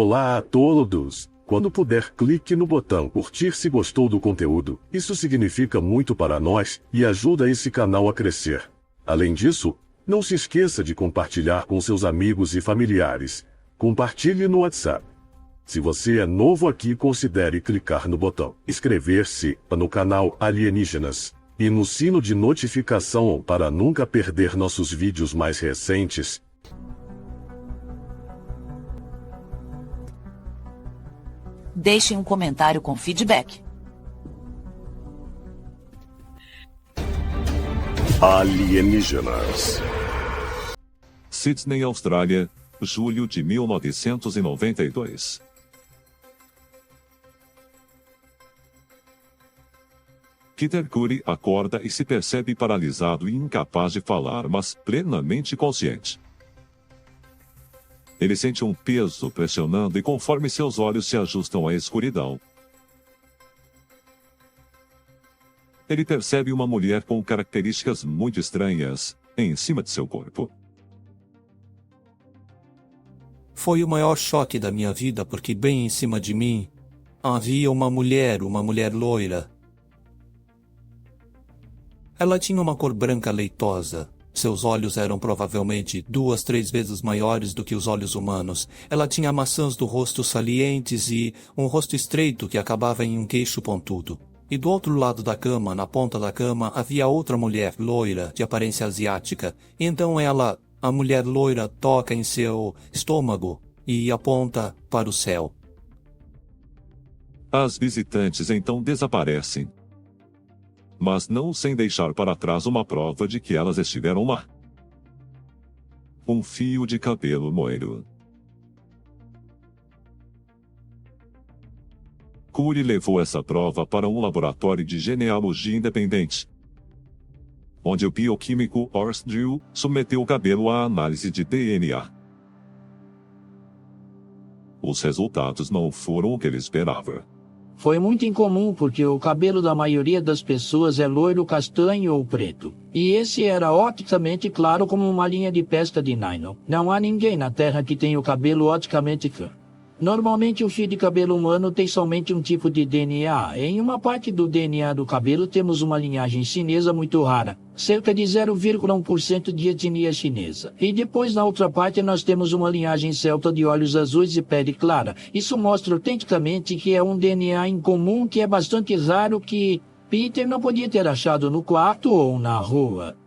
Olá a todos! Quando puder, clique no botão curtir se gostou do conteúdo. Isso significa muito para nós e ajuda esse canal a crescer. Além disso, não se esqueça de compartilhar com seus amigos e familiares. Compartilhe no WhatsApp. Se você é novo aqui, considere clicar no botão inscrever-se no canal Alienígenas e no sino de notificação para nunca perder nossos vídeos mais recentes. Deixem um comentário com feedback. Alienígenas. Sydney, Austrália, julho de 1992. Peter Curry acorda e se percebe paralisado e incapaz de falar, mas plenamente consciente. Ele sente um peso pressionando e conforme seus olhos se ajustam à escuridão, ele percebe uma mulher com características muito estranhas em cima de seu corpo. Foi o maior choque da minha vida porque bem em cima de mim havia uma mulher loira. Ela tinha uma cor branca leitosa. Seus olhos eram provavelmente 2, 3 vezes maiores do que os olhos humanos. Ela tinha maçãs do rosto salientes e um rosto estreito que acabava em um queixo pontudo. E do outro lado da cama, na ponta da cama, havia outra mulher loira, de aparência asiática. E então a mulher loira, toca em seu estômago e aponta para o céu. As visitantes então desaparecem, mas não sem deixar para trás uma prova de que elas estiveram lá. Um fio de cabelo loiro. Curry levou essa prova para um laboratório de genealogia independente, onde o bioquímico Horst Drew submeteu o cabelo à análise de DNA. Os resultados não foram o que ele esperava. Foi muito incomum porque o cabelo da maioria das pessoas é loiro, castanho ou preto. E esse era oticamente claro como uma linha de pesca de nylon. Não há ninguém na Terra que tenha o cabelo oticamente claro. Normalmente o fio de cabelo humano tem somente um tipo de DNA. Em uma parte do DNA do cabelo temos uma linhagem chinesa muito rara, cerca de 0,1% de etnia chinesa. E depois na outra parte nós temos uma linhagem celta de olhos azuis e pele clara. Isso mostra autenticamente que é um DNA incomum que é bastante raro que Peter não podia ter achado no quarto ou na rua.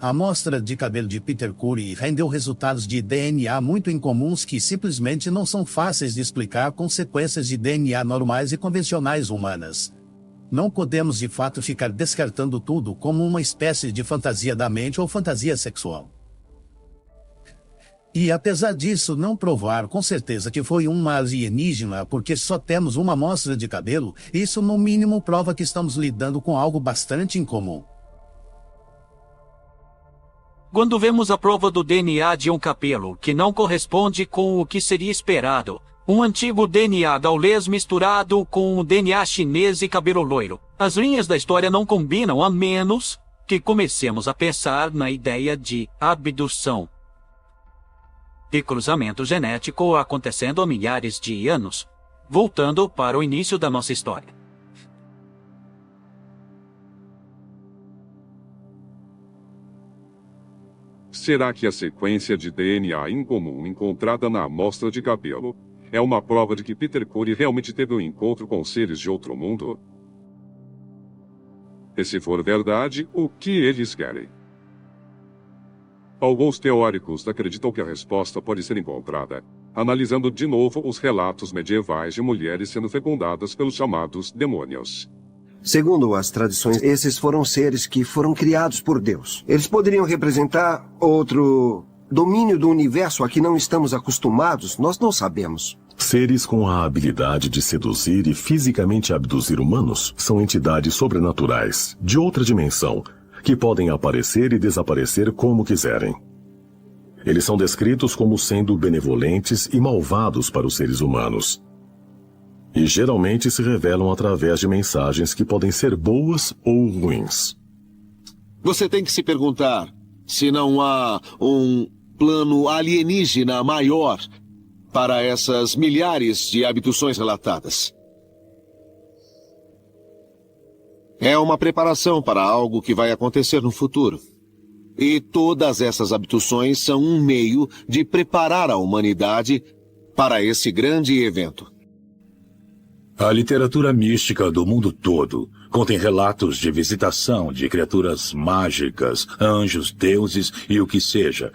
A amostra de cabelo de Peter Curry rendeu resultados de DNA muito incomuns que simplesmente não são fáceis de explicar com sequências de DNA normais e convencionais humanas. Não podemos de fato ficar descartando tudo como uma espécie de fantasia da mente ou fantasia sexual. E apesar disso não provar com certeza que foi uma alienígena porque só temos uma amostra de cabelo, isso no mínimo prova que estamos lidando com algo bastante incomum. Quando vemos a prova do DNA de um cabelo que não corresponde com o que seria esperado, um antigo DNA gaulês misturado com o DNA chinês e cabelo loiro, as linhas da história não combinam a menos que comecemos a pensar na ideia de abdução e cruzamento genético acontecendo há milhares de anos, voltando para o início da nossa história. Será que a sequência de DNA incomum encontrada na amostra de cabelo é uma prova de que Peter Curry realmente teve um encontro com seres de outro mundo? E se for verdade, o que eles querem? Alguns teóricos acreditam que a resposta pode ser encontrada analisando de novo os relatos medievais de mulheres sendo fecundadas pelos chamados demônios. Segundo as tradições, esses foram seres que foram criados por Deus. Eles poderiam representar outro domínio do universo a que não estamos acostumados, nós não sabemos. Seres com a habilidade de seduzir e fisicamente abduzir humanos são entidades sobrenaturais, de outra dimensão, que podem aparecer e desaparecer como quiserem. Eles são descritos como sendo benevolentes e malvados para os seres humanos. E geralmente se revelam através de mensagens que podem ser boas ou ruins. Você tem que se perguntar se não há um plano alienígena maior para essas milhares de abduções relatadas. É uma preparação para algo que vai acontecer no futuro. E todas essas abduções são um meio de preparar a humanidade para esse grande evento. A literatura mística do mundo todo contém relatos de visitação de criaturas mágicas, anjos, deuses e o que seja.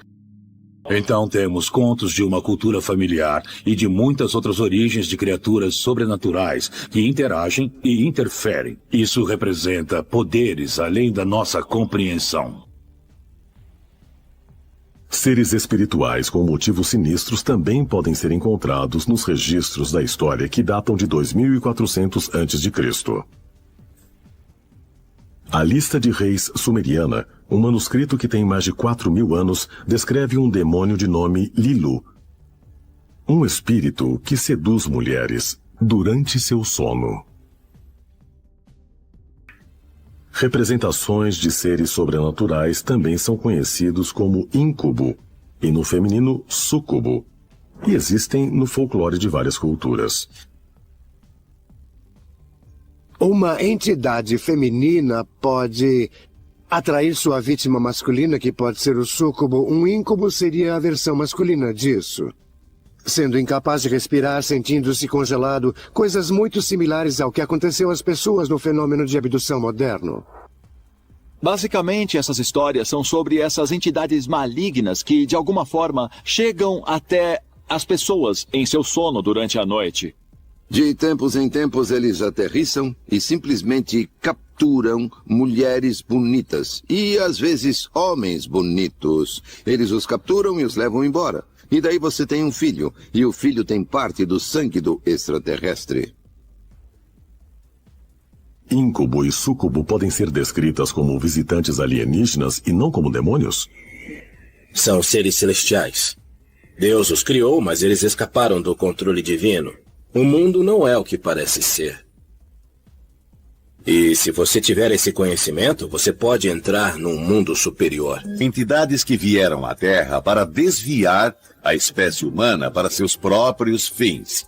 Então temos contos de uma cultura familiar e de muitas outras origens de criaturas sobrenaturais que interagem e interferem. Isso representa poderes além da nossa compreensão. Seres espirituais com motivos sinistros também podem ser encontrados nos registros da história que datam de 2400 a.C. A Lista de Reis sumeriana, um manuscrito que tem mais de 4.000 anos, descreve um demônio de nome Lilu, um espírito que seduz mulheres durante seu sono. Representações de seres sobrenaturais também são conhecidos como incubo, e no feminino, súcubo, e existem no folclore de várias culturas. Uma entidade feminina pode atrair sua vítima masculina, que pode ser o súcubo. Um íncubo seria a versão masculina disso. Sendo incapaz de respirar, sentindo-se congelado, coisas muito similares ao que aconteceu às pessoas no fenômeno de abdução moderno. Basicamente, essas histórias são sobre essas entidades malignas que, de alguma forma, chegam até as pessoas em seu sono durante a noite. De tempos em tempos, eles aterrissam e simplesmente capturam mulheres bonitas e, às vezes, homens bonitos. Eles os capturam e os levam embora. E daí você tem um filho, e o filho tem parte do sangue do extraterrestre. Incubo e súcubo podem ser descritas como visitantes alienígenas e não como demônios? São seres celestiais. Deus os criou, mas eles escaparam do controle divino. O mundo não é o que parece ser. E se você tiver esse conhecimento, você pode entrar num mundo superior. Entidades que vieram à Terra para desviar a espécie humana para seus próprios fins.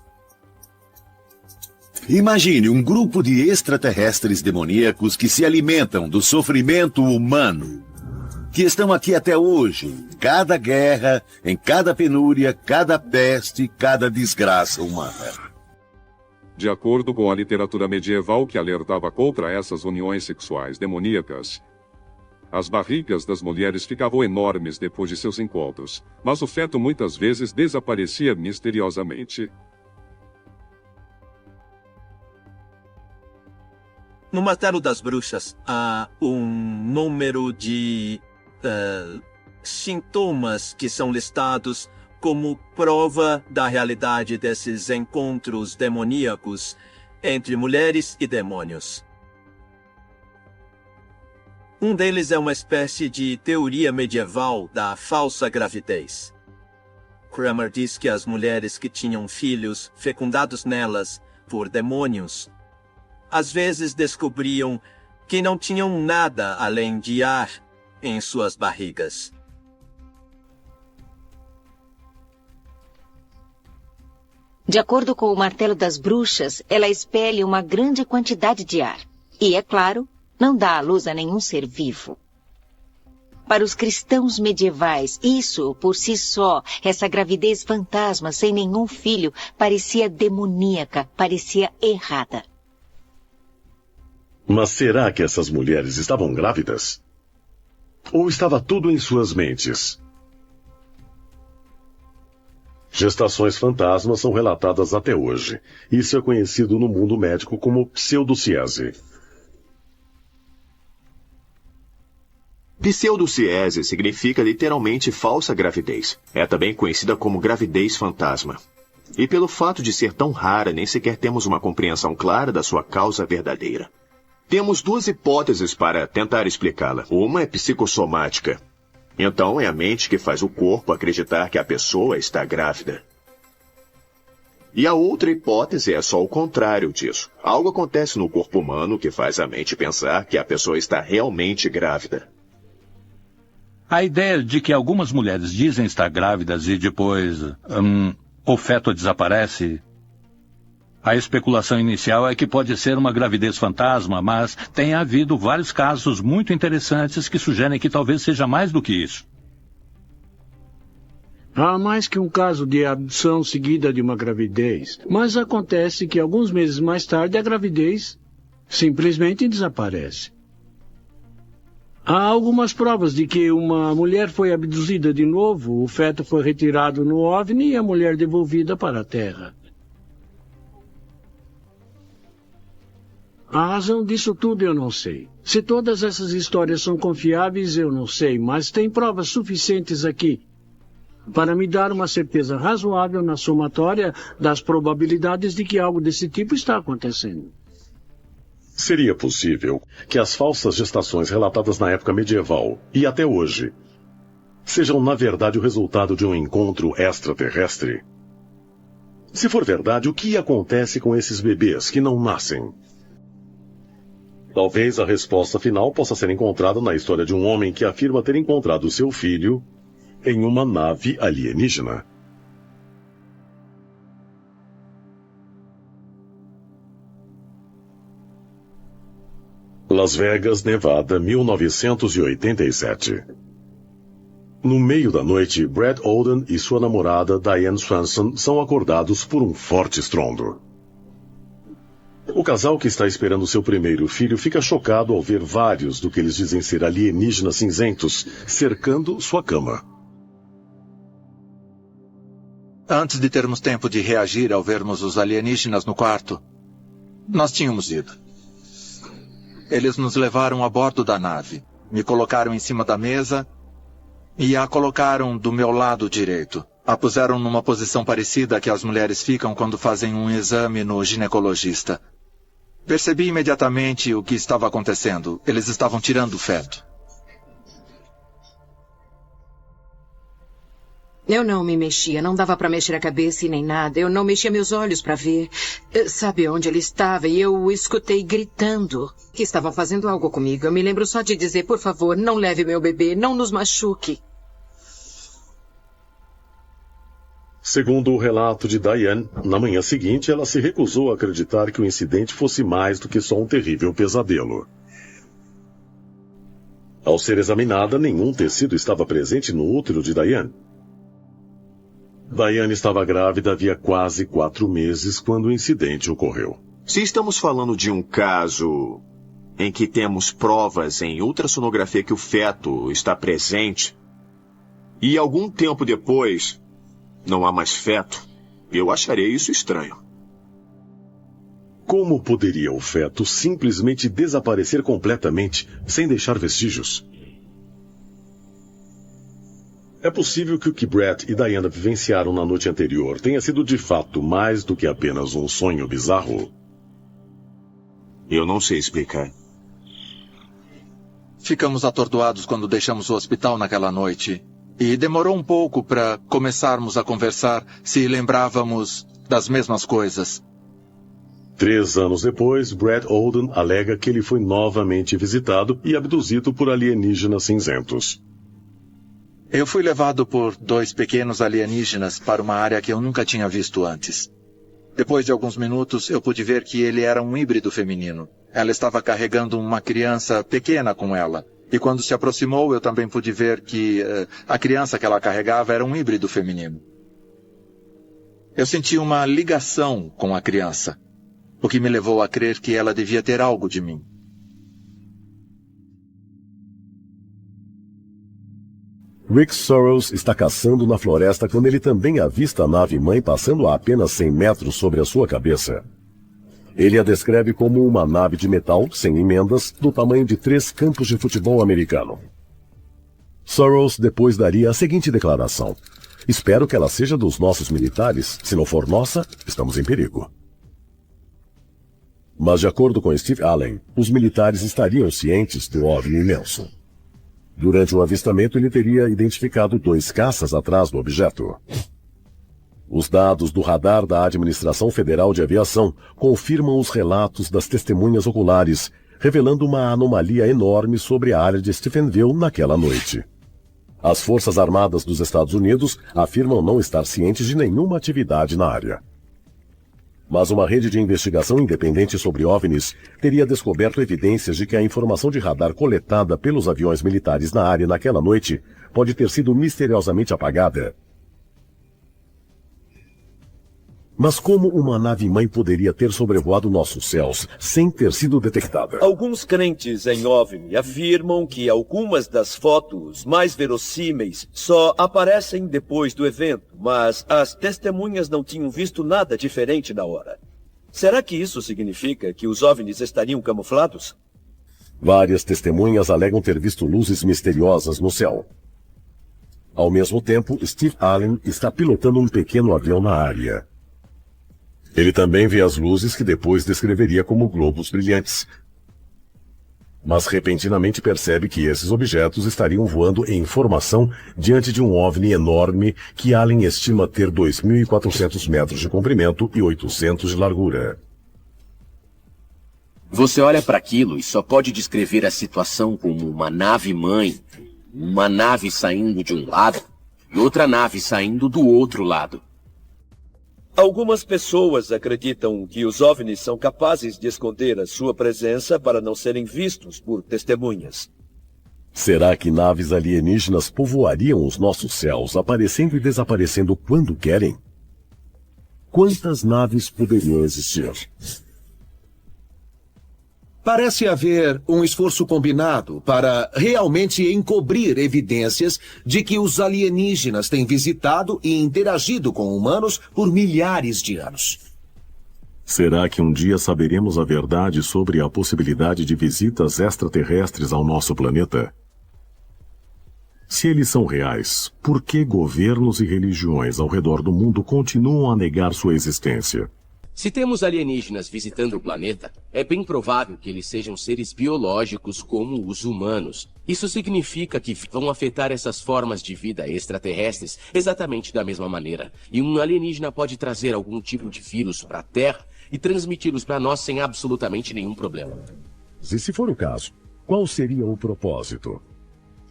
Imagine um grupo de extraterrestres demoníacos que se alimentam do sofrimento humano, que estão aqui até hoje, em cada guerra, em cada penúria, cada peste, cada desgraça humana. De acordo com a literatura medieval que alertava contra essas uniões sexuais demoníacas, as barrigas das mulheres ficavam enormes depois de seus encontros, mas o feto muitas vezes desaparecia misteriosamente. No Martelo das Bruxas, há um número de sintomas que são listados como prova da realidade desses encontros demoníacos entre mulheres e demônios. Um deles é uma espécie de teoria medieval da falsa gravidez. Kramer diz que as mulheres que tinham filhos fecundados nelas por demônios, às vezes descobriam que não tinham nada além de ar em suas barrigas. De acordo com o Martelo das Bruxas, ela expele uma grande quantidade de ar. E, é claro, não dá à luz a nenhum ser vivo. Para os cristãos medievais, isso, por si só, essa gravidez fantasma sem nenhum filho, parecia demoníaca, parecia errada. Mas será que essas mulheres estavam grávidas? Ou estava tudo em suas mentes? Gestações fantasmas são relatadas até hoje. Isso é conhecido no mundo médico como pseudociese. Pseudociese significa literalmente falsa gravidez. É também conhecida como gravidez fantasma. E pelo fato de ser tão rara, nem sequer temos uma compreensão clara da sua causa verdadeira. Temos duas hipóteses para tentar explicá-la. Uma é psicossomática. Então é a mente que faz o corpo acreditar que a pessoa está grávida. E a outra hipótese é só o contrário disso. Algo acontece no corpo humano que faz a mente pensar que a pessoa está realmente grávida. A ideia de que algumas mulheres dizem estar grávidas e depois o feto desaparece. A especulação inicial é que pode ser uma gravidez fantasma, mas tem havido vários casos muito interessantes que sugerem que talvez seja mais do que isso. Há mais que um caso de abdução seguida de uma gravidez, mas acontece que alguns meses mais tarde a gravidez simplesmente desaparece. Há algumas provas de que uma mulher foi abduzida de novo, o feto foi retirado no OVNI e a mulher devolvida para a Terra. A razão disso tudo eu não sei. Se todas essas histórias são confiáveis, eu não sei, mas tem provas suficientes aqui para me dar uma certeza razoável na somatória das probabilidades de que algo desse tipo está acontecendo. Seria possível que as falsas gestações relatadas na época medieval e até hoje sejam, na verdade, o resultado de um encontro extraterrestre? Se for verdade, o que acontece com esses bebês que não nascem? Talvez a resposta final possa ser encontrada na história de um homem que afirma ter encontrado seu filho em uma nave alienígena. Las Vegas, Nevada, 1987. No meio da noite, Brad Olden e sua namorada Diane Swanson são acordados por um forte estrondo. O casal que está esperando seu primeiro filho fica chocado ao ver vários do que eles dizem ser alienígenas cinzentos cercando sua cama. Antes de termos tempo de reagir ao vermos os alienígenas no quarto, nós tínhamos ido. Eles nos levaram a bordo da nave, me colocaram em cima da mesa e a colocaram do meu lado direito. A puseram numa posição parecida que as mulheres ficam quando fazem um exame no ginecologista. Percebi imediatamente o que estava acontecendo. Eles estavam tirando o feto. Eu não me mexia, não dava para mexer a cabeça e nem nada. Eu não mexia meus olhos para ver. Sabe onde ele estava? E eu o escutei gritando que estavam fazendo algo comigo. Eu me lembro só de dizer, por favor, não leve meu bebê, não nos machuque. Segundo o relato de Diane, na manhã seguinte ela se recusou a acreditar que o incidente fosse mais do que só um terrível pesadelo. Ao ser examinada, nenhum tecido estava presente no útero de Diane. Diane estava grávida havia quase 4 meses quando o incidente ocorreu. Se estamos falando de um caso em que temos provas em ultrassonografia que o feto está presente, e algum tempo depois não há mais feto, eu acharei isso estranho. Como poderia o feto simplesmente desaparecer completamente, sem deixar vestígios? É possível que o que Brett e Diana vivenciaram na noite anterior tenha sido de fato mais do que apenas um sonho bizarro? Eu não sei explicar. Ficamos atordoados quando deixamos o hospital naquela noite. E demorou um pouco para começarmos a conversar se lembrávamos das mesmas coisas. 3 anos depois, Brad Olden alega que ele foi novamente visitado e abduzido por alienígenas cinzentos. Eu fui levado por 2 pequenos alienígenas para uma área que eu nunca tinha visto antes. Depois de alguns minutos, eu pude ver que ele era um híbrido feminino. Ela estava carregando uma criança pequena com ela. E quando se aproximou, eu também pude ver que a criança que ela carregava era um híbrido feminino. Eu senti uma ligação com a criança, o que me levou a crer que ela devia ter algo de mim. Rick Sorrells está caçando na floresta quando ele também avista a nave-mãe passando a apenas 100 metros sobre a sua cabeça. Ele a descreve como uma nave de metal, sem emendas, do tamanho de 3 campos de futebol americano. Sorrells depois daria a seguinte declaração: "Espero que ela seja dos nossos militares. Se não for nossa, estamos em perigo." Mas, de acordo com Steve Allen, os militares estariam cientes do OVNI imenso. Durante o avistamento, ele teria identificado 2 caças atrás do objeto. Os dados do radar da Administração Federal de Aviação confirmam os relatos das testemunhas oculares, revelando uma anomalia enorme sobre a área de Stephenville naquela noite. As Forças Armadas dos Estados Unidos afirmam não estar cientes de nenhuma atividade na área. Mas uma rede de investigação independente sobre OVNIs teria descoberto evidências de que a informação de radar coletada pelos aviões militares na área naquela noite pode ter sido misteriosamente apagada. Mas como uma nave-mãe poderia ter sobrevoado nossos céus sem ter sido detectada? Alguns crentes em OVNI afirmam que algumas das fotos mais verossímeis só aparecem depois do evento, mas as testemunhas não tinham visto nada diferente na hora. Será que isso significa que os OVNIs estariam camuflados? Várias testemunhas alegam ter visto luzes misteriosas no céu. Ao mesmo tempo, Steve Allen está pilotando um pequeno avião na área. Ele também vê as luzes que depois descreveria como globos brilhantes. Mas repentinamente percebe que esses objetos estariam voando em formação diante de um OVNI enorme que Allen estima ter 2.400 metros de comprimento e 800 de largura. Você olha para aquilo e só pode descrever a situação como uma nave-mãe, uma nave saindo de um lado e outra nave saindo do outro lado. Algumas pessoas acreditam que os OVNIs são capazes de esconder a sua presença para não serem vistos por testemunhas. Será que naves alienígenas povoariam os nossos céus, aparecendo e desaparecendo quando querem? Quantas naves poderiam existir? Parece haver um esforço combinado para realmente encobrir evidências de que os alienígenas têm visitado e interagido com humanos por milhares de anos. Será que um dia saberemos a verdade sobre a possibilidade de visitas extraterrestres ao nosso planeta? Se eles são reais, por que governos e religiões ao redor do mundo continuam a negar sua existência? Se temos alienígenas visitando o planeta, é bem provável que eles sejam seres biológicos como os humanos. Isso significa que vão afetar essas formas de vida extraterrestres exatamente da mesma maneira. E um alienígena pode trazer algum tipo de vírus para a Terra e transmiti-los para nós sem absolutamente nenhum problema. E se for o caso, qual seria o propósito?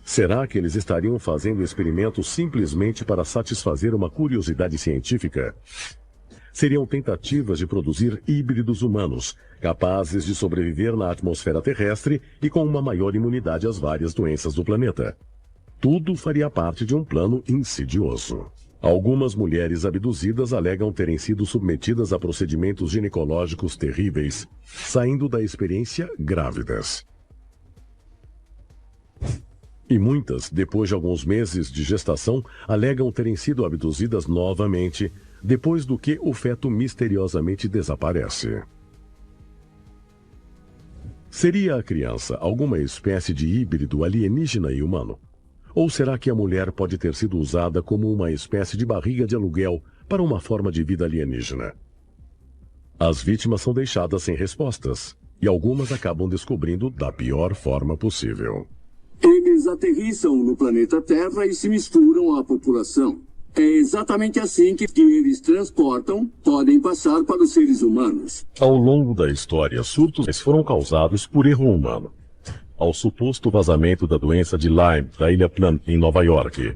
Será que eles estariam fazendo experimentos simplesmente para satisfazer uma curiosidade científica? Seriam tentativas de produzir híbridos humanos, capazes de sobreviver na atmosfera terrestre e com uma maior imunidade às várias doenças do planeta. Tudo faria parte de um plano insidioso. Algumas mulheres abduzidas alegam terem sido submetidas a procedimentos ginecológicos terríveis, saindo da experiência grávidas. E muitas, depois de alguns meses de gestação, alegam terem sido abduzidas novamente, depois do que o feto misteriosamente desaparece. Seria a criança alguma espécie de híbrido alienígena e humano? Ou será que a mulher pode ter sido usada como uma espécie de barriga de aluguel para uma forma de vida alienígena? As vítimas são deixadas sem respostas, e algumas acabam descobrindo da pior forma possível. Eles aterrissam no planeta Terra e se misturam à população. É exatamente assim que eles transportam, podem passar para os seres humanos. Ao longo da história, surtos foram causados por erro humano. Ao suposto vazamento da doença de Lyme da Ilha Plum, em Nova York.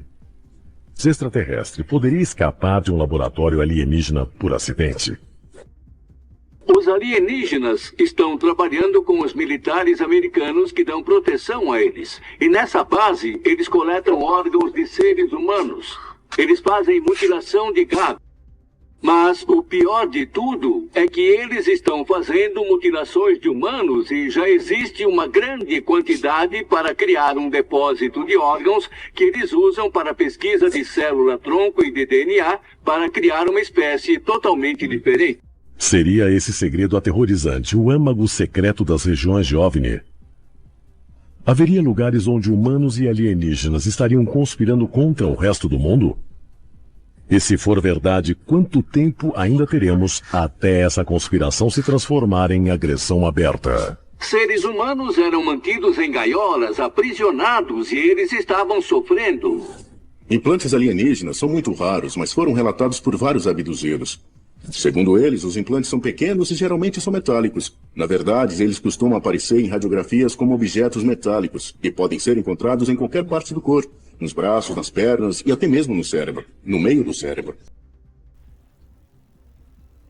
O extraterrestre poderia escapar de um laboratório alienígena por acidente? Os alienígenas estão trabalhando com os militares americanos que dão proteção a eles. E nessa base, eles coletam órgãos de seres humanos. Eles fazem mutilação de gado. Mas o pior de tudo é que eles estão fazendo mutilações de humanos e já existe uma grande quantidade para criar um depósito de órgãos que eles usam para pesquisa de célula-tronco e de DNA para criar uma espécie totalmente diferente. Seria esse segredo aterrorizante o âmago secreto das regiões de OVNI? Haveria lugares onde humanos e alienígenas estariam conspirando contra o resto do mundo? E se for verdade, quanto tempo ainda teremos até essa conspiração se transformar em agressão aberta? Seres humanos eram mantidos em gaiolas, aprisionados, e eles estavam sofrendo. Implantes alienígenas são muito raros, mas foram relatados por vários abduzidos. Segundo eles, os implantes são pequenos e geralmente são metálicos. Na verdade, eles costumam aparecer em radiografias como objetos metálicos e podem ser encontrados em qualquer parte do corpo. nos braços, nas pernas e até mesmo no cérebro, no meio do cérebro.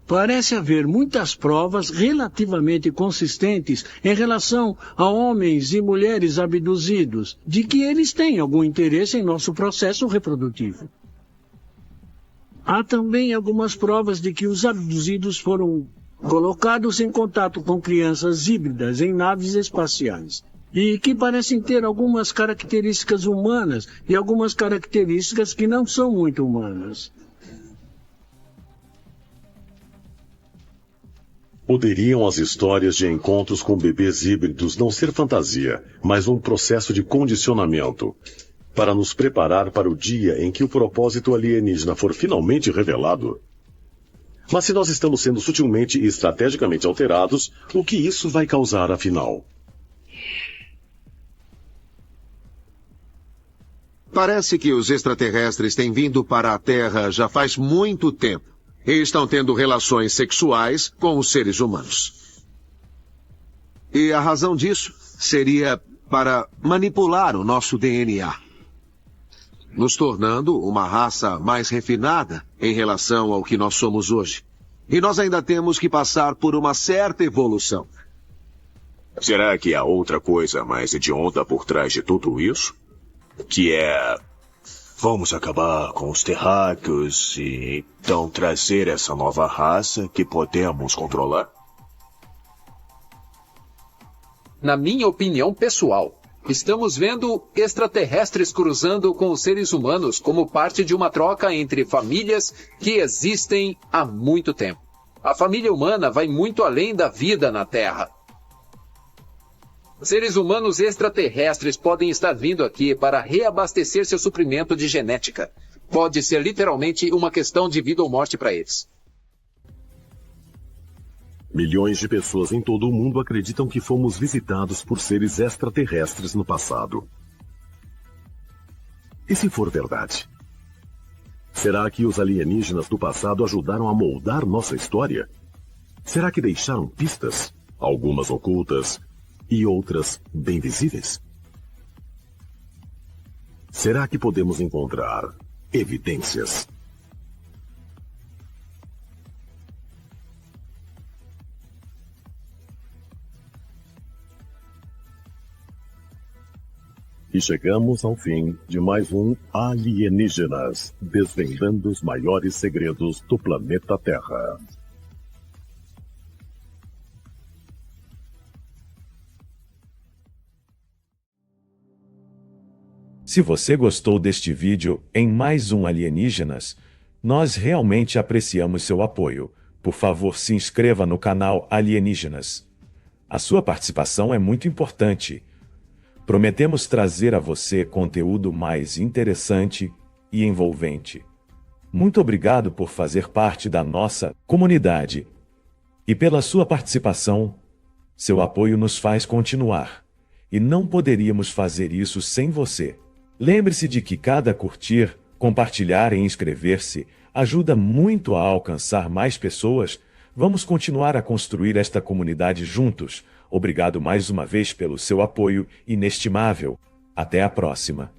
Parece haver muitas provas relativamente consistentes em relação a homens e mulheres abduzidos, de que eles têm algum interesse em nosso processo reprodutivo. Há também algumas provas de que os abduzidos foram colocados em contato com crianças híbridas em naves espaciais, e que parecem ter algumas características humanas e algumas características que não são muito humanas. Poderiam as histórias de encontros com bebês híbridos não ser fantasia, mas um processo de condicionamento, para nos preparar para o dia em que o propósito alienígena for finalmente revelado? Mas se nós estamos sendo sutilmente e estrategicamente alterados, o que isso vai causar afinal? Parece que os extraterrestres têm vindo para a Terra já faz muito tempo. E estão tendo relações sexuais com os seres humanos. E a razão disso seria para manipular o nosso DNA, nos tornando uma raça mais refinada em relação ao que nós somos hoje. E nós ainda temos que passar por uma certa evolução. Será que há outra coisa mais hedionda por trás de tudo isso? Que é... vamos acabar com os terráqueos e então trazer essa nova raça que podemos controlar? Na minha opinião pessoal, estamos vendo extraterrestres cruzando com os seres humanos como parte de uma troca entre famílias que existem há muito tempo. A família humana vai muito além da vida na Terra. Seres humanos extraterrestres podem estar vindo aqui para reabastecer seu suprimento de genética. Pode ser literalmente uma questão de vida ou morte para eles. Milhões de pessoas em todo o mundo acreditam que fomos visitados por seres extraterrestres no passado. E se for verdade? Será que os alienígenas do passado ajudaram a moldar nossa história? Será que deixaram pistas, algumas ocultas e outras bem visíveis? Será que podemos encontrar evidências? E chegamos ao fim de mais um Alienígenas, desvendando os maiores segredos do planeta Terra. Se você gostou deste vídeo em mais um Alienígenas, nós realmente apreciamos seu apoio. Por favor, se inscreva no canal Alienígenas. A sua participação é muito importante. Prometemos trazer a você conteúdo mais interessante e envolvente. Muito obrigado por fazer parte da nossa comunidade e pela sua participação. Seu apoio nos faz continuar, e não poderíamos fazer isso sem você. Lembre-se de que cada curtir, compartilhar e inscrever-se ajuda muito a alcançar mais pessoas. Vamos continuar a construir esta comunidade juntos. Obrigado mais uma vez pelo seu apoio inestimável. Até a próxima.